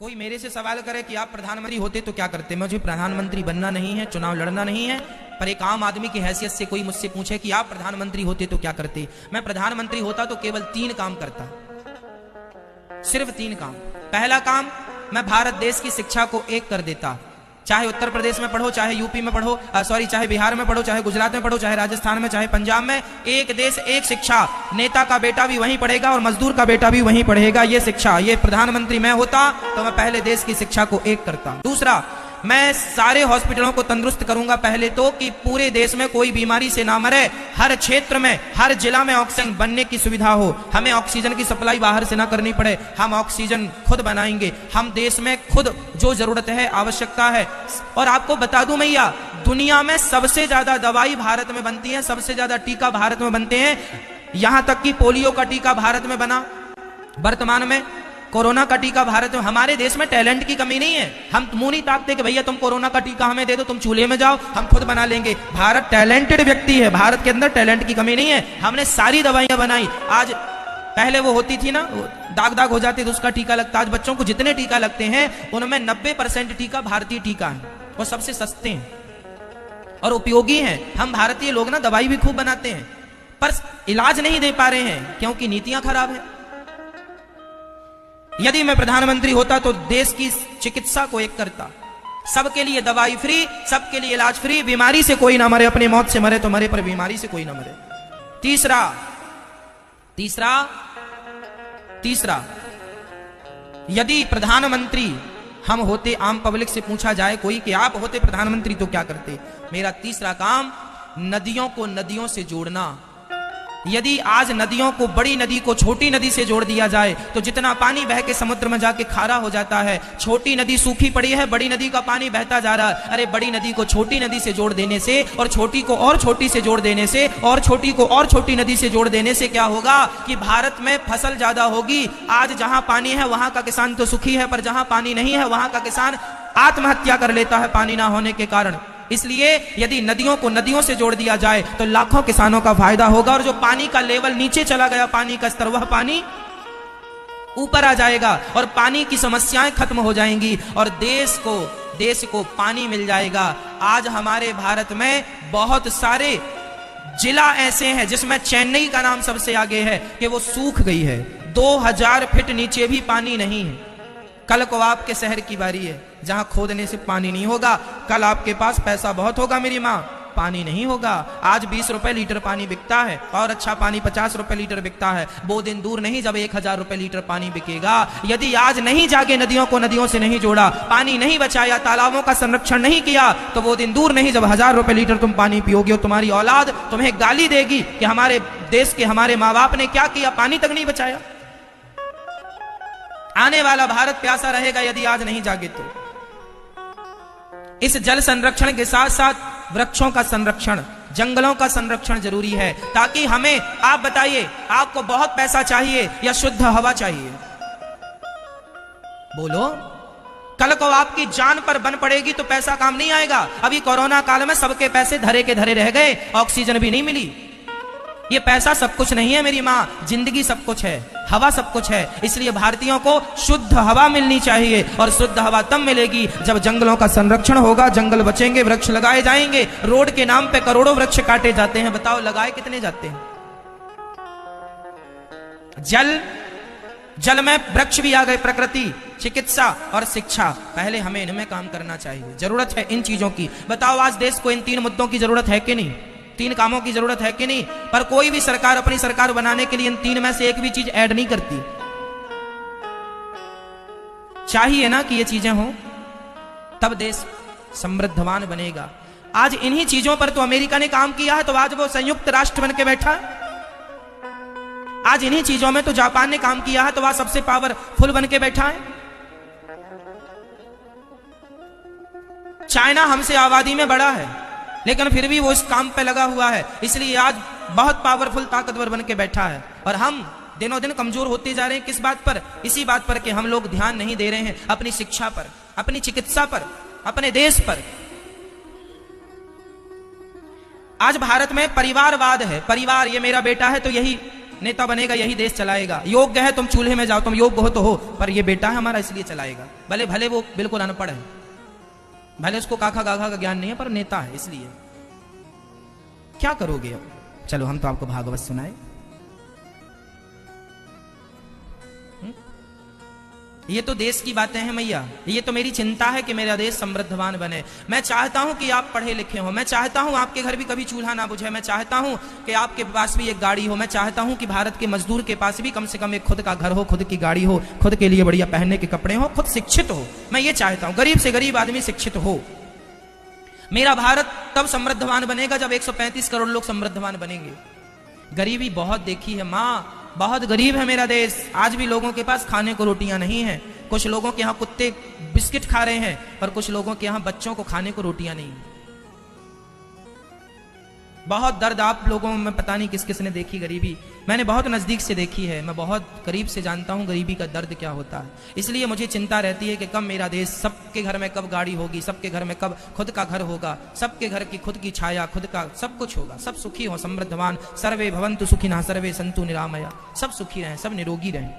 कोई मेरे से सवाल करे कि आप प्रधानमंत्री होते तो क्या करते, मुझे प्रधानमंत्री बनना नहीं है, चुनाव लड़ना नहीं है, पर एक आम आदमी की हैसियत से कोई मुझसे पूछे कि आप प्रधानमंत्री होते तो क्या करते, मैं प्रधानमंत्री होता तो केवल 3 काम करता, सिर्फ 3 काम। पहला काम, मैं भारत देश की शिक्षा को एक कर देता। चाहे उत्तर प्रदेश में पढ़ो, चाहे यूपी में पढ़ो, चाहे बिहार में पढ़ो, चाहे गुजरात में पढ़ो, चाहे राजस्थान में, चाहे पंजाब में, एक देश एक शिक्षा। नेता का बेटा भी वहीं पढ़ेगा और मजदूर का बेटा भी वहीं पढ़ेगा। ये शिक्षा, ये प्रधानमंत्री मैं होता तो मैं पहले देश की शिक्षा को एक करता। दूसरा, मैं सारे हॉस्पिटलों को तंदुरुस्त करूंगा पहले तो, कि पूरे देश में कोई बीमारी से ना मरे। हर क्षेत्र में, हर जिला में ऑक्सीजन बनने की सुविधा हो, हमें ऑक्सीजन की सप्लाई बाहर से ना करनी पड़े, हम ऑक्सीजन खुद बनाएंगे। हम देश में खुद जो जरूरत है, आवश्यकता है। और आपको बता दूं भैया, दुनिया में सबसे ज्यादा दवाई भारत में बनती है, सबसे ज्यादा टीका भारत में बनते हैं। यहां तक कि पोलियो का टीका भारत में बना, वर्तमान में कोरोना का टीका भारत में। हमारे देश में टैलेंट की कमी नहीं है, हम मुंह नहीं ताकते कि भैया तुम कोरोना का टीका हमें दे दो, तुम चूल्हे में जाओ, हम खुद बना लेंगे। भारत टैलेंटेड व्यक्ति है, भारत के अंदर टैलेंट की कमी नहीं है। हमने सारी दवाइयां बनाई। आज पहले वो होती थी ना, दाग दाग हो जाते तो उसका टीका लगता। आज बच्चों को जितने टीका लगते हैं उनमें 90% टीका भारतीय टीका है, वो सबसे सस्ते हैं और उपयोगी हैं। हम भारतीय लोग ना दवाई भी खूब बनाते हैं, पर इलाज नहीं दे पा रहे हैं क्योंकि नीतियां खराब है। यदि मैं प्रधानमंत्री होता तो देश की चिकित्सा को एक करता, सबके लिए दवाई फ्री, सबके लिए इलाज फ्री, बीमारी से कोई ना मरे, अपनी मौत से मरे तो मरे, पर बीमारी से कोई ना मरे। तीसरा, यदि प्रधानमंत्री हम होते, आम पब्लिक से पूछा जाए कोई कि आप होते प्रधानमंत्री तो क्या करते, मेरा तीसरा काम, नदियों को नदियों से जोड़ना। यदि आज नदियों को, बड़ी नदी को छोटी नदी से जोड़ दिया जाए तो जितना पानी बह के समुद्र में जाके खारा हो जाता है। छोटी नदी सूखी पड़ी है, बड़ी नदी का पानी बहता जा रहा है। अरे बड़ी नदी को छोटी नदी से जोड़ देने से, और छोटी को और छोटी से जोड़ देने से, और छोटी को और छोटी नदी से जोड़ देने से क्या होगा कि भारत में फसल ज्यादा होगी। आज जहां पानी है वहां का किसान तो सुखी है, पर जहां पानी नहीं है वहां का किसान आत्महत्या कर लेता है पानी ना होने के कारण। इसलिए यदि नदियों को नदियों से जोड़ दिया जाए तो लाखों किसानों का फायदा होगा, और जो पानी का लेवल नीचे चला गया, पानी का स्तर, वह पानी ऊपर आ जाएगा और पानी की समस्याएं खत्म हो जाएंगी और देश को पानी मिल जाएगा। आज हमारे भारत में बहुत सारे जिला ऐसे हैं जिसमें चेन्नई का नाम सबसे आगे है कि वो सूख गई है, 2000 फीट नीचे भी पानी नहीं है। कल को आपके शहर की बारी है जहां खोदने से पानी नहीं होगा। कल आपके पास पैसा बहुत होगा मेरी माँ, पानी नहीं होगा। आज 20 रुपए लीटर पानी बिकता है और अच्छा पानी 50 रुपए लीटर बिकता है। वो दिन दूर नहीं जब 1000 रुपए लीटर पानी बिकेगा। यदि आज नहीं जागे, नदियों को नदियों से नहीं जोड़ा, पानी नहीं बचाया, तालाबों का संरक्षण नहीं किया, तो वो दिन दूर नहीं जब 1000 रुपए लीटर तुम पानी पियोगे और तुम्हारी औलाद तुम्हें गाली देगी कि हमारे देश के हमारे माँ बाप ने क्या किया, पानी तक नहीं बचाया। आने वाला भारत प्यासा रहेगा यदि आज नहीं जागे तो। इस जल संरक्षण के साथ साथ वृक्षों का संरक्षण, जंगलों का संरक्षण जरूरी है, ताकि हमें, आप बताइए, आपको बहुत पैसा चाहिए या शुद्ध हवा चाहिए? बोलो। कल को आपकी जान पर बन पड़ेगी तो पैसा काम नहीं आएगा। अभी कोरोना काल में सबके पैसे धरे के धरे रह गए, ऑक्सीजन भी नहीं मिली। ये पैसा सब कुछ नहीं है मेरी माँ, जिंदगी सब कुछ है, हवा सब कुछ है। इसलिए भारतीयों को शुद्ध हवा मिलनी चाहिए, और शुद्ध हवा तब मिलेगी जब जंगलों का संरक्षण होगा, जंगल बचेंगे, वृक्ष लगाए जाएंगे। रोड के नाम पे करोड़ों वृक्ष काटे जाते हैं, बताओ लगाए कितने जाते हैं? जल में वृक्ष भी आ गए, प्रकृति, चिकित्सा और शिक्षा। पहले हमें इनमें काम करना चाहिए, जरूरत है इन चीजों की। बताओ आज देश को इन 3 मुद्दों की जरूरत है कि नहीं? 3 कामों की जरूरत है कि नहीं? पर कोई भी सरकार अपनी सरकार बनाने के लिए इन 3 में से एक भी चीज ऐड नहीं करती। चाहिए ना कि ये चीजें हों, तब देश समृद्धवान बनेगा। आज इन्हीं चीजों पर तो अमेरिका ने काम किया है, तो आज वो संयुक्त राष्ट्र बन के बैठा है। आज इन्हीं चीजों में तो जापान ने काम किया है, तो वह सबसे पावरफुल बन के बैठा है। चाइना हमसे आबादी में बड़ा है, लेकिन फिर भी वो इस काम पे लगा हुआ है, इसलिए आज बहुत पावरफुल, ताकतवर बन के बैठा है। और हम दिनों दिन कमजोर होते जा रहे हैं। किस बात पर? इसी बात पर कि हम लोग ध्यान नहीं दे रहे हैं अपनी शिक्षा पर, अपनी चिकित्सा पर, अपने देश पर। आज भारत में परिवारवाद है, परिवार, ये मेरा बेटा है तो यही नेता बनेगा यही देश चलाएगा, योग्य है तुम चूल्हे में जाओ, तुम योग्य हो तो हो, पर ये बेटा है हमारा इसलिए चलाएगा। भले भले वो बिल्कुल अनपढ़ है, भले उसको काखा गाखा का ज्ञान नहीं है, पर नेता है इसलिए। क्या करोगे अब? चलो हम तो आपको भागवत सुनाए। ये तो देश की बातें हैं मैया, ये तो मेरी चिंता है कि मेरा देश समृद्धवान बने। मैं चाहता हूं कि आप पढ़े लिखे हो, मैं चाहता हूं आपके घर भी कभी चूल्हा ना बुझे, मैं चाहता हूं कि आपके पास भी एक गाड़ी हो, मैं चाहता हूं कि भारत के मजदूर के पास भी कम से कम एक खुद का घर हो, खुद की गाड़ी हो, खुद के लिए बढ़िया पहनने के कपड़े हो, खुद शिक्षित हो। मैं ये चाहता हूं गरीब से गरीब आदमी शिक्षित हो। मेरा भारत तब समृद्धवान बनेगा जब 135 करोड़ लोग समृद्धवान बनेंगे। गरीबी बहुत देखी है माँ, बहुत गरीब है मेरा देश। आज भी लोगों के पास खाने को रोटियां नहीं है। कुछ लोगों के यहाँ कुत्ते बिस्किट खा रहे हैं, पर कुछ लोगों के यहाँ बच्चों को खाने को रोटियां नहीं है। बहुत दर्द आप लोगों में पता नहीं किस किस ने देखी गरीबी, मैंने बहुत नजदीक से देखी है, मैं बहुत करीब से जानता हूं गरीबी का दर्द क्या होता है। इसलिए मुझे चिंता रहती है कि कब मेरा देश, सबके घर में कब गाड़ी होगी, सबके घर में कब खुद का घर होगा, सबके घर की खुद की छाया, खुद का सब कुछ होगा, सब सुखी हो, समृद्धवान। सर्वे भवन्तु सुखिनः सर्वे सन्तु निरामया, सब सुखी रहें, सब निरोगी रहें।